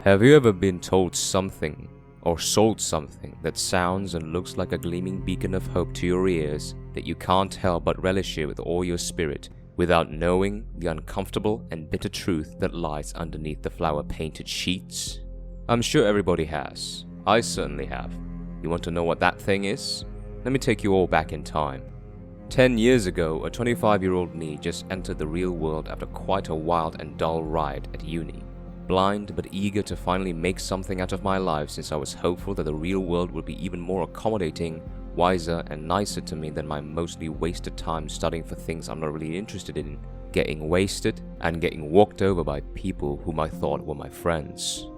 Have you ever been told something or sold something that sounds and looks like a gleaming beacon of hope to your ears that you can't help but relish it with all your spirit without knowing the uncomfortable and bitter truth that lies underneath the flower-painted sheets? I'm sure everybody has. I certainly have. You want to know what that thing is? Let me take you all back in time. 10 years ago, a 25-year-old me just entered the real world after quite a wild and dull ride at uni. Blind but eager to finally make something out of my life, since I was hopeful that the real world would be even more accommodating, wiser and nicer to me than my mostly wasted time studying for things I'm not really interested in, getting wasted and getting walked over by people whom I thought were my friends.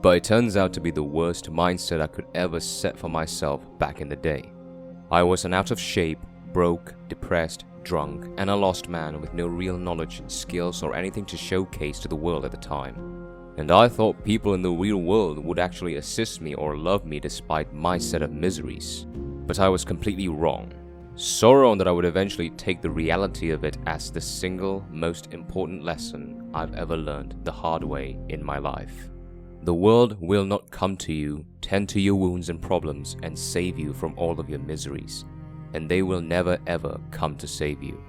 But it turns out to be the worst mindset I could ever set for myself back in the day. I was an out of shape, broke, depressed, drunk, and a lost man with no real knowledge, skills, or anything to showcase to the world at the time. And I thought people in the real world would actually assist me or love me despite my set of miseries. But I was completely wrong. So wrong that I would eventually take the reality of it as the single most important lesson I've ever learned the hard way in my life. The world will not come to you, tend to your wounds and problems, and save you from all of your miseries. And they will never ever come to save you.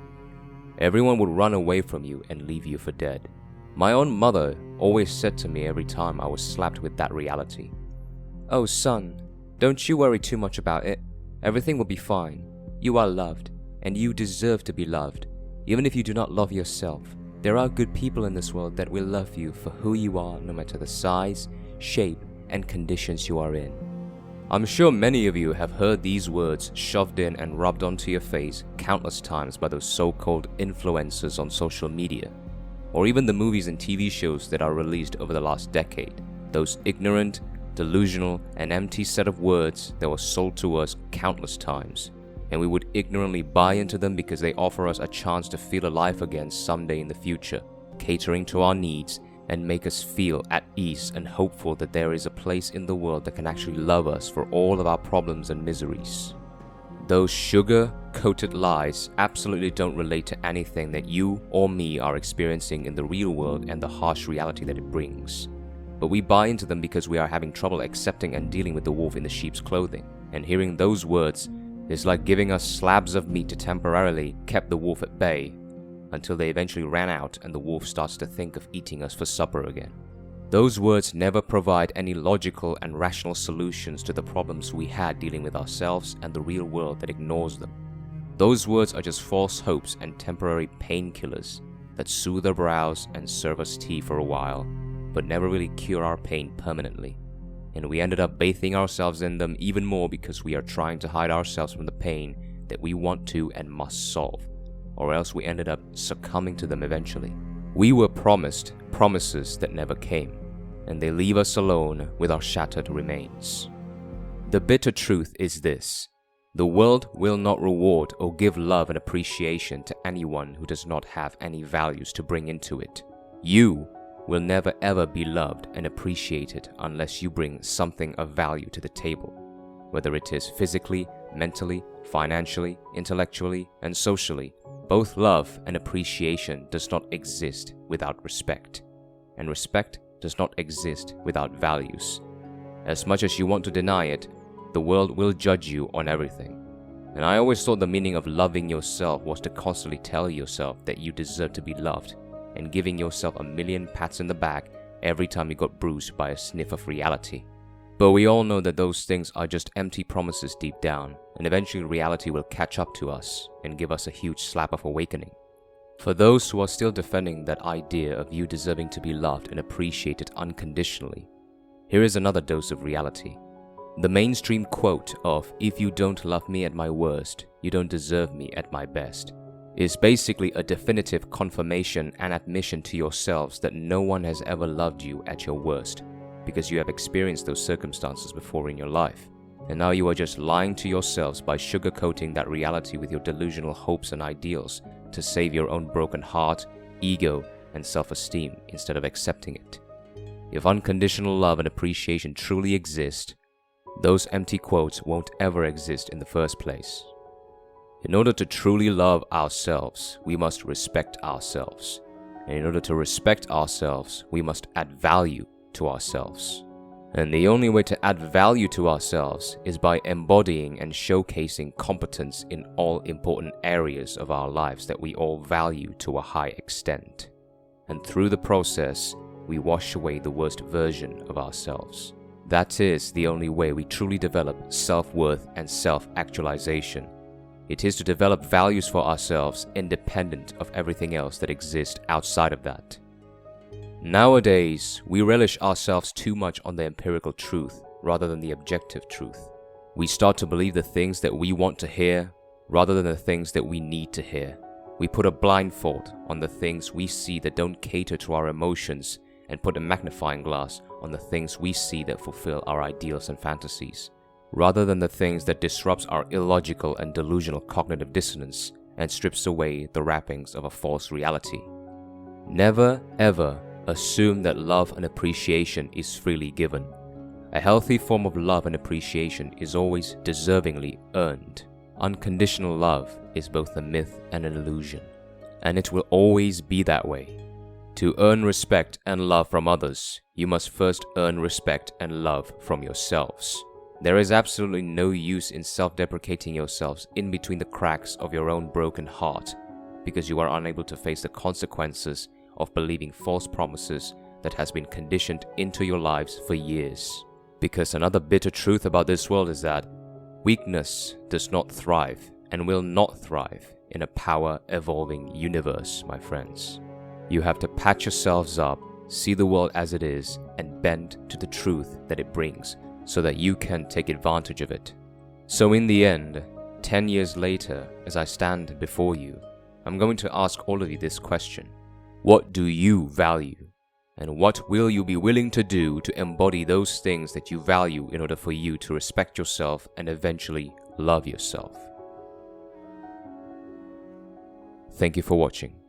Everyone would run away from you and leave you for dead. My own mother always said to me every time I was slapped with that reality, "Oh son, don't you worry too much about it. Everything will be fine. You are loved, and you deserve to be loved. Even if you do not love yourself, there are good people in this world that will love you for who you are, no matter the size, shape, and conditions you are in." I'm sure many of you have heard these words shoved in and rubbed onto your face countless times by those so-called influencers on social media, or even the movies and TV shows that are released over the last decade. Those ignorant, delusional, and empty set of words that were sold to us countless times, and we would ignorantly buy into them because they offer us a chance to feel alive again someday in the future, catering to our needs and make us feel at ease and hopeful that there is a place in the world that can actually love us for all of our problems and miseries. Those sugar-coated lies absolutely don't relate to anything that you or me are experiencing in the real world and the harsh reality that it brings. But we buy into them because we are having trouble accepting and dealing with the wolf in the sheep's clothing. And hearing those words is like giving us slabs of meat to temporarily keep the wolf at bay until they eventually ran out and the wolf starts to think of eating us for supper again. Those words never provide any logical and rational solutions to the problems we had dealing with ourselves and the real world that ignores them. Those words are just false hopes and temporary painkillers that soothe our brows and serve us tea for a while, but never really cure our pain permanently. And we ended up bathing ourselves in them even more because we are trying to hide ourselves from the pain that we want to and must solve, or else we ended up succumbing to them eventually. We were promised promises that never came, and they leave us alone with our shattered remains. The bitter truth is this: the world will not reward or give love and appreciation to anyone who does not have any values to bring into it. You will never ever be loved and appreciated unless you bring something of value to the table, whether it is physically, mentally, financially, intellectually, and socially. Both love and appreciation does not exist without respect, and respect does not exist without values. As much as you want to deny it, the world will judge you on everything. And I always thought the meaning of loving yourself was to constantly tell yourself that you deserve to be loved, and giving yourself a million pats in the back every time you got bruised by a sniff of reality. But we all know that those things are just empty promises deep down, and eventually reality will catch up to us and give us a huge slap of awakening. For those who are still defending that idea of you deserving to be loved and appreciated unconditionally, here is another dose of reality. The mainstream quote of "if you don't love me at my worst, you don't deserve me at my best" is basically a definitive confirmation and admission to yourselves that no one has ever loved you at your worst, because you have experienced those circumstances before in your life. And now you are just lying to yourselves by sugarcoating that reality with your delusional hopes and ideals to save your own broken heart, ego, and self-esteem instead of accepting it. If unconditional love and appreciation truly exist, those empty quotes won't ever exist in the first place. In order to truly love ourselves, we must respect ourselves. And in order to respect ourselves, we must add value to ourselves. And the only way to add value to ourselves is by embodying and showcasing competence in all important areas of our lives that we all value to a high extent. And through the process, we wash away the worst version of ourselves. That is the only way we truly develop self-worth and self-actualization. It is to develop values for ourselves independent of everything else that exists outside of that. Nowadays, we relish ourselves too much on the empirical truth rather than the objective truth. We start to believe the things that we want to hear rather than the things that we need to hear. We put a blindfold on the things we see that don't cater to our emotions and put a magnifying glass on the things we see that fulfill our ideals and fantasies, rather than the things that disrupts our illogical and delusional cognitive dissonance and strips away the wrappings of a false reality. Never, ever assume that love and appreciation is freely given. A healthy form of love and appreciation is always deservingly earned. Unconditional love is both a myth and an illusion, and it will always be that way. To earn respect and love from others, you must first earn respect and love from yourselves. There is absolutely no use in self-deprecating yourselves in between the cracks of your own broken heart because you are unable to face the consequences of believing false promises that has been conditioned into your lives for years. Because another bitter truth about this world is that weakness does not thrive and will not thrive in a power-evolving universe, my friends. You have to patch yourselves up, see the world as it is, and bend to the truth that it brings so that you can take advantage of it. So in the end, 10 years later, as I stand before you, I'm going to ask all of you this question. What do you value? And what will you be willing to do to embody those things that you value in order for you to respect yourself and eventually love yourself? Thank you for watching.